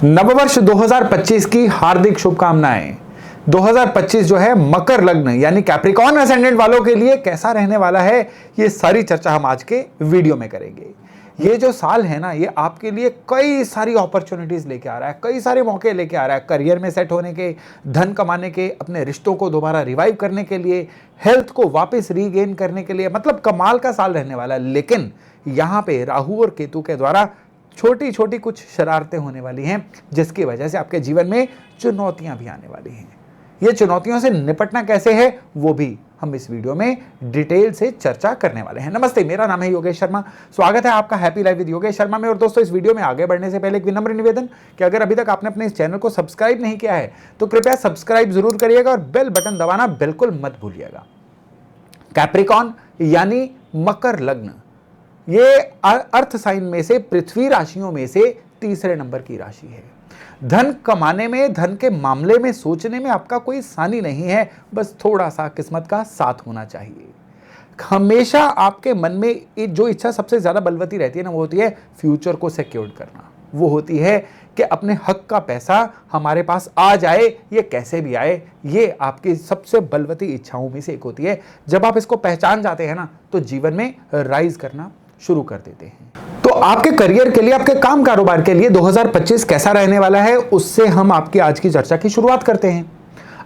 नववर्ष 2025 की हार्दिक शुभकामनाएं। 2025 जो है मकर लग्न यानी कैप्रिकॉर्न असेंडेंट वालों के लिए कैसा रहने वाला है, ये सारी चर्चा हम आज के वीडियो में करेंगे। ये जो साल है ना, ये आपके लिए कई सारी अपॉर्चुनिटीज लेके आ रहा है, कई सारे मौके लेके आ रहा है, करियर में सेट होने के, धन कमाने के, अपने रिश्तों को दोबारा रिवाइव करने के लिए, हेल्थ को वापस रीगेन करने के लिए, मतलब कमाल का साल रहने वाला है। लेकिन यहाँ पे राहु और केतु के द्वारा छोटी छोटी कुछ शरारतें होने वाली हैं, जिसकी वजह से आपके जीवन में चुनौतियां भी आने वाली हैं। ये चुनौतियों से निपटना कैसे है, वो भी हम इस वीडियो में डिटेल से चर्चा करने वाले हैं। नमस्ते, मेरा नाम है योगेश शर्मा। स्वागत है आपका happy life with Yogesh Sharma में। और दोस्तों, इस वीडियो में आगे बढ़ने से पहले एक विनम्र निवेदन कि अगर अभी तक आपने अपने इस चैनल को सब्सक्राइब नहीं किया है तो कृपया सब्सक्राइब जरूर करिएगा और बेल बटन दबाना बिल्कुल मत भूलिएगा। कैप्रिकॉर्न यानी मकर लग्न, ये अर्थ साइन में से, पृथ्वी राशियों में से तीसरे नंबर की राशि है। धन कमाने में, धन के मामले में सोचने में आपका कोई सानी नहीं है, बस थोड़ा सा किस्मत का साथ होना चाहिए। हमेशा आपके मन में जो इच्छा सबसे ज्यादा बलवती रहती है ना, वो होती है फ्यूचर को सिक्योर करना। वो होती है कि अपने हक का पैसा हमारे पास आ जाए, ये कैसे भी आए। ये आपकी सबसे बलवती इच्छाओं में से एक होती है। जब आप इसको पहचान जाते हैं ना, तो जीवन में राइज करना शुरू कर देते हैं। तो आपके करियर के लिए, आपके काम कारोबार के लिए 2025 कैसा रहने वाला है, उससे हम आपकी आज की चर्चा की शुरुआत करते हैं।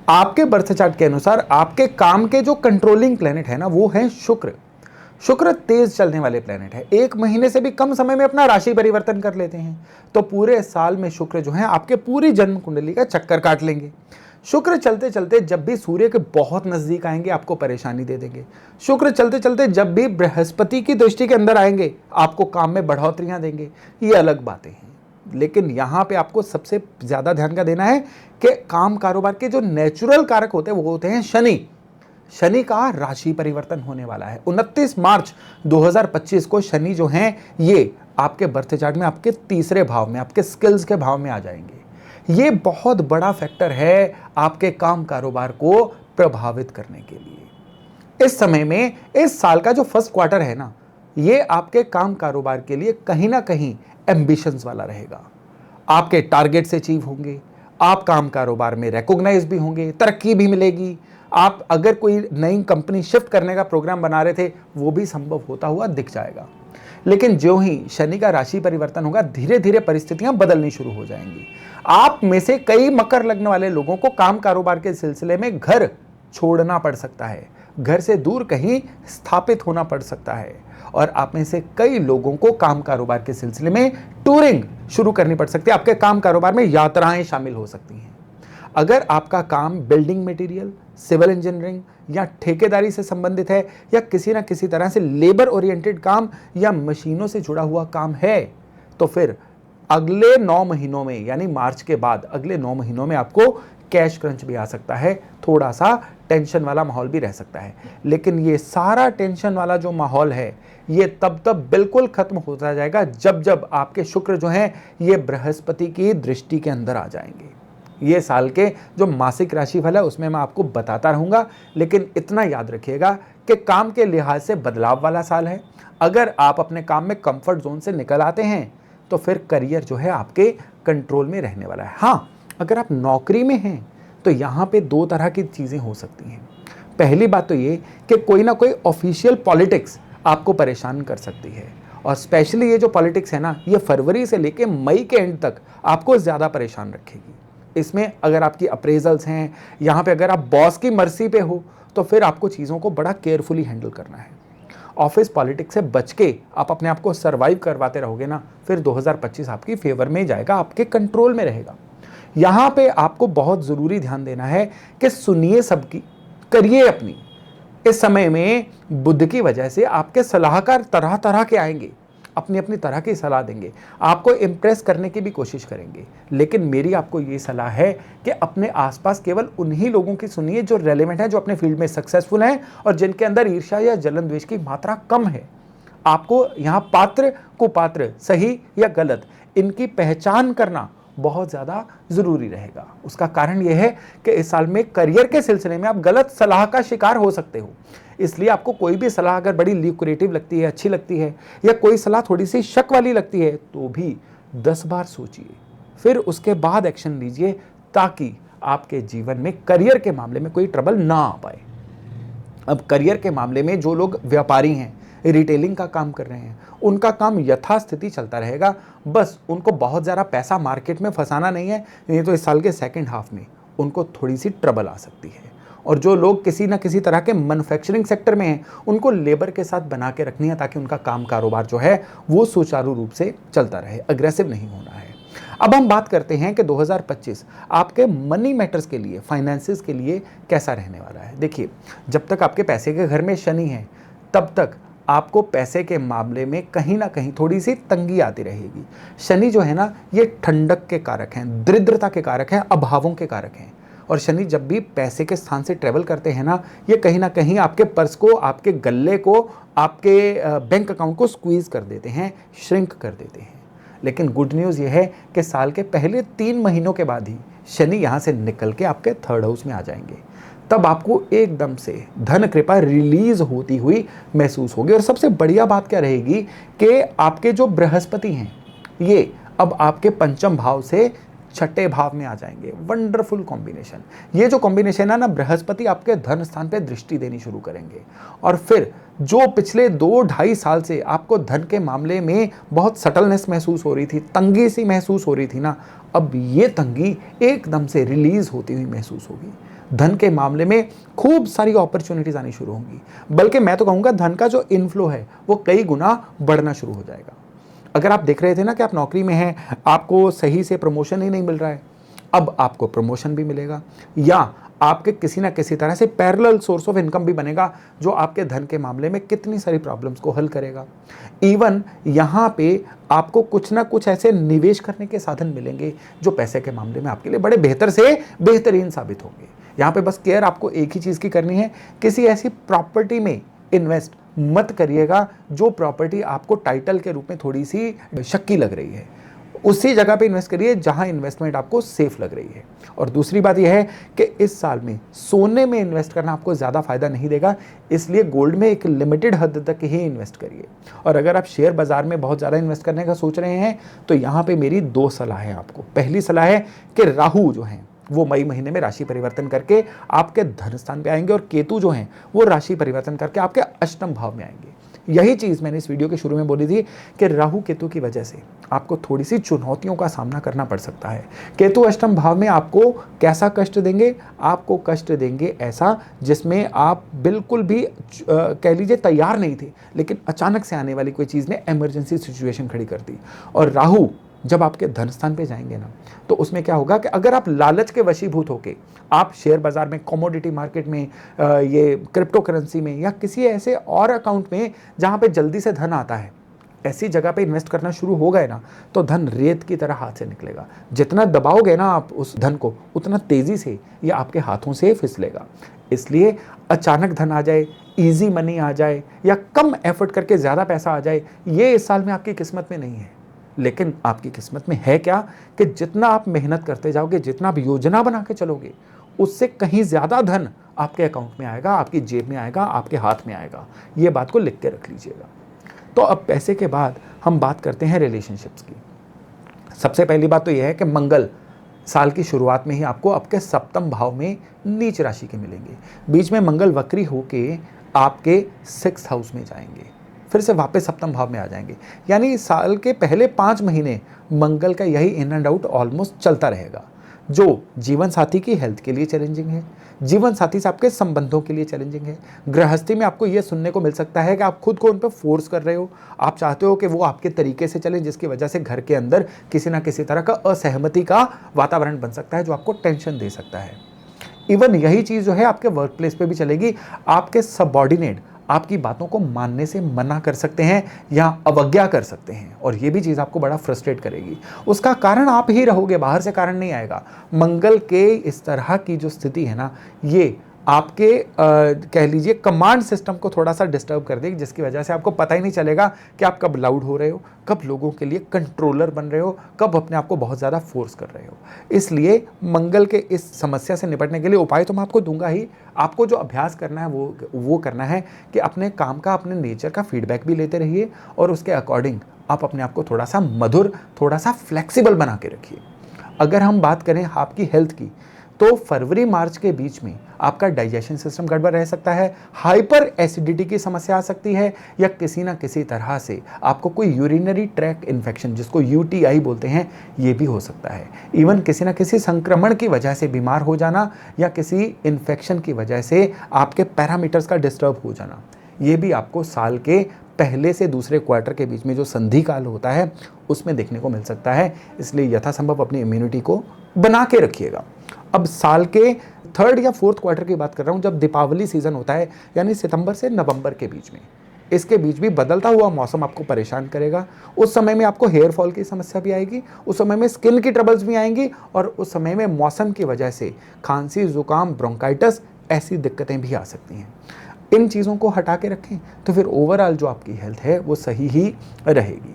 आपके बर्थ चार्ट के अनुसार आपके काम के जो कंट्रोलिंग प्लेनेट है ना, वो है शुक्र। शुक्र तेज चलने वाले प्लेनेट है, एक महीने से भी कम समय में अपना राशि परिवर्तन कर लेते हैं। तो पूरे साल में शुक्र जो है आपके पूरी जन्म कुंडली का चक्कर काट लेंगे। शुक्र चलते चलते जब भी सूर्य के बहुत नजदीक आएंगे, आपको परेशानी दे देंगे। शुक्र चलते चलते जब भी बृहस्पति की दृष्टि के अंदर आएंगे, आपको काम में बढ़ोतरियां देंगे। ये अलग बातें हैं, लेकिन यहां पे आपको सबसे ज्यादा ध्यान का देना है कि काम कारोबार के जो नेचुरल कारक होते हैं वो होते हैं शनि। शनि का राशि परिवर्तन होने वाला है 29 मार्च 2025 को। शनि जो हैं ये आपके बर्थ चार्ट में आपके तीसरे भाव में, आपके स्किल्स के भाव में आ जाएंगे। ये बहुत बड़ा फैक्टर है आपके काम कारोबार को प्रभावित करने के लिए। इस समय में, इस साल का जो फर्स्ट क्वार्टर है ना, ये आपके काम कारोबार के लिए कहीं ना कहीं एम्बिशंस वाला रहेगा। आपके टारगेट्स अचीव होंगे, आप काम कारोबार में रिकॉग्नाइज भी होंगे, तरक्की भी मिलेगी। आप अगर कोई नई कंपनी शिफ्ट करने का प्रोग्राम बना रहे थे, वो भी संभव होता हुआ दिख जाएगा। लेकिन जो ही शनि का राशि परिवर्तन होगा, धीरे धीरे परिस्थितियां बदलनी शुरू हो जाएंगी। आप में से कई मकर लग्न वाले लोगों को काम कारोबार के सिलसिले में घर छोड़ना पड़ सकता है, घर से दूर कहीं स्थापित होना पड़ सकता है। और आप में से कई लोगों को काम कारोबार के सिलसिले में टूरिंग शुरू करनी पड़ सकती है। आपके काम कारोबार में यात्राएं शामिल हो सकती हैं। अगर आपका काम बिल्डिंग मटेरियल, सिविल इंजीनियरिंग या ठेकेदारी से संबंधित है, या किसी ना किसी तरह से लेबर ओरिएंटेड काम या मशीनों से जुड़ा हुआ काम है, तो फिर अगले 9 महीनों में, यानी मार्च के बाद अगले 9 महीनों में आपको कैश क्रंच भी आ सकता है। थोड़ा सा टेंशन वाला माहौल भी रह सकता है। लेकिन ये सारा टेंशन वाला जो माहौल है, ये तब बिल्कुल खत्म होता जाएगा जब जब आपके शुक्र जो हैं ये बृहस्पति की दृष्टि के अंदर आ जाएंगे। ये साल के जो मासिक राशिफल है उसमें मैं आपको बताता रहूंगा, लेकिन इतना याद रखिएगा कि काम के लिहाज से बदलाव वाला साल है। अगर आप अपने काम में कंफर्ट जोन से निकल आते हैं तो फिर करियर जो है आपके कंट्रोल में रहने वाला है। हाँ, अगर आप नौकरी में हैं तो यहाँ पे 2 तरह की चीज़ें हो सकती हैं। पहली बात तो ये कि कोई ना कोई ऑफिशियल पॉलिटिक्स आपको परेशान कर सकती है, और स्पेशली ये जो पॉलिटिक्स है ना, ये फरवरी से लेके मई के एंड तक आपको ज़्यादा परेशान रखेगी। इसमें अगर आपकी अप्रेजल्स हैं, यहाँ पे अगर आप बॉस की मर्जी पे हो, तो फिर आपको चीज़ों को बड़ा केयरफुली हैंडल करना है। ऑफिस पॉलिटिक्स से बच के आप अपने आप को सर्वाइव करवाते रहोगे ना, फिर 2025 आपकी फेवर में जाएगा, आपके कंट्रोल में रहेगा। यहाँ पे आपको बहुत ज़रूरी ध्यान देना है कि सुनिए सबकी, करिए अपनी। इस समय में बुध की वजह से आपके सलाहकार तरह तरह के आएंगे, अपनी अपनी तरह की सलाह देंगे, आपको इम्प्रेस करने की भी कोशिश करेंगे। लेकिन मेरी आपको ये सलाह है कि अपने आसपास केवल उन्हीं लोगों की सुनिए जो रेलेवेंट हैं, जो अपने फील्ड में सक्सेसफुल हैं और जिनके अंदर ईर्ष्या या जलन द्वेष की मात्रा कम है। आपको यहाँ पात्र कुपात्र, सही या गलत, इनकी पहचान करना बहुत ज़्यादा ज़रूरी रहेगा। उसका कारण यह है कि इस साल में करियर के सिलसिले में आप गलत सलाह का शिकार हो सकते हो। इसलिए आपको कोई भी सलाह अगर बड़ी ल्यूक्रेटिव लगती है, अच्छी लगती है, या कोई सलाह थोड़ी सी शक वाली लगती है, तो भी 10 बार सोचिए, फिर उसके बाद एक्शन लीजिए, ताकि आपके जीवन में करियर के मामले में कोई ट्रबल ना आ पाए। अब करियर के मामले में जो लोग व्यापारी हैं, रिटेलिंग का काम कर रहे हैं, उनका काम यथास्थिति चलता रहेगा। बस उनको बहुत ज़्यादा पैसा मार्केट में फंसाना नहीं है, नहीं तो इस साल के सेकंड हाफ में उनको थोड़ी सी ट्रबल आ सकती है। और जो लोग किसी ना किसी तरह के मैन्युफैक्चरिंग सेक्टर में हैं, उनको लेबर के साथ बना के रखनी है, ताकि उनका काम कारोबार जो है वो सुचारू रूप से चलता रहे, अग्रेसिव नहीं होना है। अब हम बात करते हैं कि 2025 आपके मनी मैटर्स के लिए, फाइनेंसेस के लिए कैसा रहने वाला है। देखिए, जब तक आपके पैसे के घर में शनि है, तब तक आपको पैसे के मामले में कहीं ना कहीं थोड़ी सी तंगी आती रहेगी। शनि जो है ना, ये ठंडक के कारक हैं, दरिद्रता के कारक हैं, अभावों के कारक हैं। और शनि जब भी पैसे के स्थान से ट्रेवल करते हैं ना, ये कहीं ना कहीं आपके पर्स को, आपके गल्ले को, आपके बैंक अकाउंट को स्क्वीज कर देते हैं, श्रिंक कर देते हैं। लेकिन गुड न्यूज़ ये है कि साल के पहले 3 महीनों के बाद ही शनि यहाँ से निकल के आपके थर्ड हाउस में आ जाएंगे। तब आपको एकदम से धन कृपा रिलीज होती हुई महसूस होगी। और सबसे बढ़िया बात क्या रहेगी कि आपके जो बृहस्पति हैं, ये अब आपके पंचम भाव से छठे भाव में आ जाएंगे। Wonderful combination. ये जो कॉम्बिनेशन है ना, बृहस्पति आपके धन स्थान पे दृष्टि देनी शुरू करेंगे। और फिर जो पिछले 2-2.5 साल से आपको धन के मामले में बहुत सटलनेस महसूस हो रही थी, तंगी सी महसूस हो रही थी ना, अब ये तंगी एकदम से रिलीज होती हुई महसूस होगी। धन के मामले में खूब सारी अपॉर्चुनिटीज आनी शुरू होंगी। बल्कि मैं तो कहूँगा धन का जो इनफ्लो है वो कई गुना बढ़ना शुरू हो जाएगा। अगर आप देख रहे थे ना कि आप नौकरी में हैं, आपको सही से प्रमोशन ही नहीं मिल रहा है, अब आपको प्रमोशन भी मिलेगा, या आपके किसी ना किसी तरह से पैरेलल सोर्स ऑफ इनकम भी बनेगा, जो आपके धन के मामले में कितनी सारी प्रॉब्लम्स को हल करेगा। इवन यहाँ पे आपको कुछ ना कुछ ऐसे निवेश करने के साधन मिलेंगे जो पैसे के मामले में आपके लिए बड़े बेहतर से बेहतरीन साबित होंगे। यहाँ पे बस केयर आपको एक ही चीज़ की करनी है, किसी ऐसी प्रॉपर्टी में इन्वेस्ट मत करिएगा जो प्रॉपर्टी आपको टाइटल के रूप में थोड़ी सी शक्की लग रही है। उसी जगह पे इन्वेस्ट करिए जहां इन्वेस्टमेंट आपको सेफ लग रही है। और दूसरी बात यह है कि इस साल में सोने में इन्वेस्ट करना आपको ज़्यादा फायदा नहीं देगा, इसलिए गोल्ड में एक लिमिटेड हद तक ही इन्वेस्ट करिए। और अगर आप शेयर बाजार में बहुत ज़्यादा इन्वेस्ट करने का सोच रहे हैं, तो यहाँ पे मेरी 2 सलाह है आपको। पहली सलाह है कि राहु जो हैं वो मई महीने में राशि परिवर्तन करके आपके धन स्थान पे आएंगे, और केतु जो हैं वो राशि परिवर्तन करके आपके अष्टम भाव में आएंगे। यही चीज़ मैंने इस वीडियो के शुरू में बोली थी कि राहु केतु की वजह से आपको थोड़ी सी चुनौतियों का सामना करना पड़ सकता है। केतु अष्टम भाव में आपको कैसा कष्ट देंगे? आपको कष्ट देंगे ऐसा जिसमें आप बिल्कुल भी कह लीजिए तैयार नहीं थे, लेकिन अचानक से आने वाली कोई चीज़ ने इमरजेंसी सिचुएशन खड़ी कर दी। और राहु जब आपके धन स्थान पे जाएंगे ना, तो उसमें क्या होगा कि अगर आप लालच के वशीभूत होके आप शेयर बाजार में, कमोडिटी मार्केट में, ये क्रिप्टो करेंसी में, या किसी ऐसे और अकाउंट में जहां पे जल्दी से धन आता है, ऐसी जगह पे इन्वेस्ट करना शुरू हो गए ना, तो धन रेत की तरह हाथ से निकलेगा। जितना दबाओगे ना आप उस धन को, उतना तेजी से ये आपके हाथों से फिसलेगा। इसलिए अचानक धन आ जाए, ईजी मनी आ जाए, या कम एफर्ट करके ज़्यादा पैसा आ जाए, ये इस साल में आपकी किस्मत में नहीं है। लेकिन आपकी किस्मत में है क्या कि जितना आप मेहनत करते जाओगे, जितना आप योजना बना के चलोगे, उससे कहीं ज़्यादा धन आपके अकाउंट में आएगा, आपकी जेब में आएगा, आपके हाथ में आएगा। ये बात को लिख के रख लीजिएगा। तो अब पैसे के बाद हम बात करते हैं रिलेशनशिप्स की। सबसे पहली बात तो यह है कि मंगल साल की शुरुआत में ही आपको आपके सप्तम भाव में नीच राशि के मिलेंगे। बीच में मंगल वक्री होके आपके 6th हाउस में जाएंगे, फिर से वापस सप्तम भाव में आ जाएंगे। यानी साल के पहले 5 महीने मंगल का यही इन एंड आउट ऑलमोस्ट चलता रहेगा, जो जीवन साथी की हेल्थ के लिए चैलेंजिंग है, जीवन साथी से आपके संबंधों के लिए चैलेंजिंग है। गृहस्थी में आपको यह सुनने को मिल सकता है कि आप खुद को उन पर फोर्स कर रहे हो, आप चाहते हो कि वो आपके तरीके से चले, जिसकी वजह से घर के अंदर किसी ना किसी तरह का असहमति का वातावरण बन सकता है, जो आपको टेंशन दे सकता है। इवन यही चीज़ जो है आपके वर्क प्लेस पे भी चलेगी। आपके सबऑर्डिनेट आपकी बातों को मानने से मना कर सकते हैं या अवज्ञा कर सकते हैं, और ये भी चीज़ आपको बड़ा फ्रस्ट्रेट करेगी। उसका कारण आप ही रहोगे, बाहर से कारण नहीं आएगा। मंगल के इस तरह की जो स्थिति है ना, ये आपके कह लीजिए कमांड सिस्टम को थोड़ा सा डिस्टर्ब कर देगी, जिसकी वजह से आपको पता ही नहीं चलेगा कि आप कब लाउड हो रहे हो, कब लोगों के लिए कंट्रोलर बन रहे हो, कब अपने आप को बहुत ज़्यादा फोर्स कर रहे हो। इसलिए मंगल के इस समस्या से निपटने के लिए उपाय तो मैं आपको दूंगा ही। आपको जो अभ्यास करना है वो करना है कि अपने काम का, अपने नेचर का फीडबैक भी लेते रहिए, और उसके अकॉर्डिंग आप अपने आप को थोड़ा सा मधुर, थोड़ा सा फ्लेक्सिबल बना के रखिए। अगर हम बात करें आपकी हेल्थ की, तो फरवरी मार्च के बीच में आपका डाइजेशन सिस्टम गड़बड़ रह सकता है, हाइपर एसिडिटी की समस्या आ सकती है, या किसी ना किसी तरह से आपको कोई यूरिनरी ट्रैक्ट इन्फेक्शन, जिसको यूटीआई बोलते हैं, ये भी हो सकता है। इवन किसी ना किसी संक्रमण की वजह से बीमार हो जाना, या किसी इन्फेक्शन की वजह से आपके पैरामीटर्स का डिस्टर्ब हो जाना, ये भी आपको साल के पहले से दूसरे क्वार्टर के बीच में जो संधि काल होता है उसमें देखने को मिल सकता है। इसलिए यथासंभव अपनी इम्यूनिटी को बना के रखिएगा। अब साल के थर्ड या फोर्थ क्वार्टर की बात कर रहा हूँ, जब दीपावली सीजन होता है, यानी सितंबर से नवंबर के बीच में, इसके बीच भी बदलता हुआ मौसम आपको परेशान करेगा। उस समय में आपको हेयर फॉल की समस्या भी आएगी, उस समय में स्किन की ट्रबल्स भी आएंगी, और उस समय में मौसम की वजह से खांसी, जुकाम, ब्रोंकाइटिस, ऐसी दिक्कतें भी आ सकती हैं। इन चीज़ों को हटा के रखें तो फिर ओवरऑल जो आपकी हेल्थ है वो सही ही रहेगी।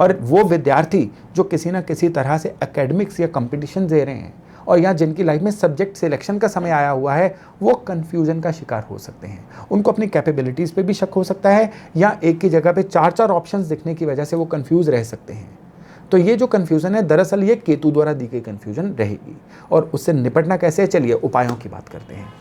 और वो विद्यार्थी जो किसी ना किसी तरह से एकेडमिक्स या कंपटीशन दे रहे हैं, और या जिनकी लाइफ में सब्जेक्ट सिलेक्शन का समय आया हुआ है, वो कन्फ्यूजन का शिकार हो सकते हैं। उनको अपनी कैपेबिलिटीज़ पे भी शक हो सकता है, या एक की जगह पे 4-4 ऑप्शंस दिखने की वजह से वो कन्फ्यूज़ रह सकते हैं। तो ये जो कन्फ्यूज़न है, दरअसल ये केतु द्वारा दी गई कन्फ्यूजन रहेगी। और उससे निपटना कैसे है, चलिए उपायों की बात करते हैं।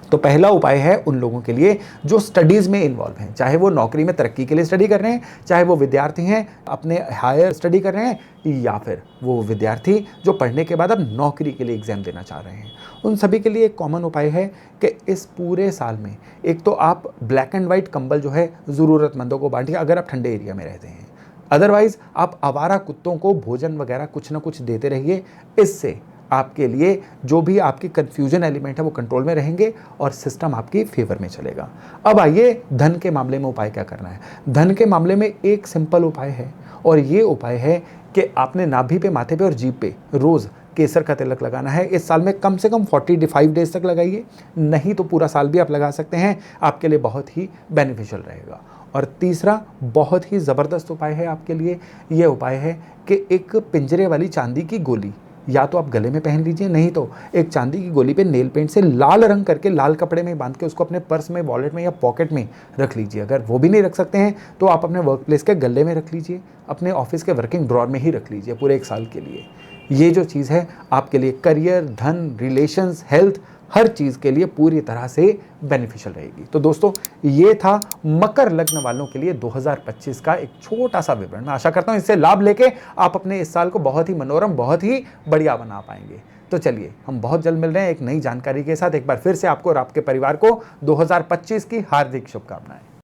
तो पहला उपाय है उन लोगों के लिए जो स्टडीज़ में इन्वॉल्व हैं, चाहे वो नौकरी में तरक्की के लिए स्टडी कर रहे हैं, चाहे वो विद्यार्थी हैं अपने हायर स्टडी कर रहे हैं, या फिर वो विद्यार्थी जो पढ़ने के बाद अब नौकरी के लिए एग्ज़ाम देना चाह रहे हैं। उन सभी के लिए एक कॉमन उपाय है कि इस पूरे साल में एक तो आप ब्लैक एंड वाइट कंबल जो है ज़रूरतमंदों को बांटिए, अगर आप ठंडे एरिया में रहते हैं। अदरवाइज़ आप आवारा कुत्तों को भोजन वगैरह कुछ ना कुछ देते रहिए। इससे आपके लिए जो भी आपकी कन्फ्यूजन एलिमेंट है वो कंट्रोल में रहेंगे और सिस्टम आपकी फेवर में चलेगा। अब आइए धन के मामले में उपाय क्या करना है। धन के मामले में एक सिंपल उपाय है, और ये उपाय है कि आपने नाभि पे, माथे पे और जीभ पे रोज़ केसर का तिलक लगाना है। इस साल में कम से कम 45 डेज तक लगाइए, नहीं तो पूरा साल भी आप लगा सकते हैं, आपके लिए बहुत ही बेनिफिशियल रहेगा। और तीसरा बहुत ही ज़बरदस्त उपाय है आपके लिए, ये उपाय है कि एक पिंजरे वाली चांदी की गोली या तो आप गले में पहन लीजिए, नहीं तो एक चांदी की गोली पे नेल पेंट से लाल रंग करके लाल कपड़े में बांध के उसको अपने पर्स में, वॉलेट में या पॉकेट में रख लीजिए। अगर वो भी नहीं रख सकते हैं तो आप अपने वर्क प्लेस के गले में रख लीजिए, अपने ऑफिस के वर्किंग ड्रॉर में ही रख लीजिए पूरे एक साल के लिए। ये जो चीज़ है आपके लिए करियर, धन, रिलेशंस, हेल्थ, हर चीज़ के लिए पूरी तरह से बेनिफिशियल रहेगी। तो दोस्तों, ये था मकर लग्न वालों के लिए 2025 का एक छोटा सा विवरण। मैं आशा करता हूँ इससे लाभ लेके आप अपने इस साल को बहुत ही मनोरम, बहुत ही बढ़िया बना पाएंगे। तो चलिए, हम बहुत जल्द मिल रहे हैं एक नई जानकारी के साथ। एक बार फिर से आपको और आपके परिवार को 2025 की हार्दिक शुभकामनाएं।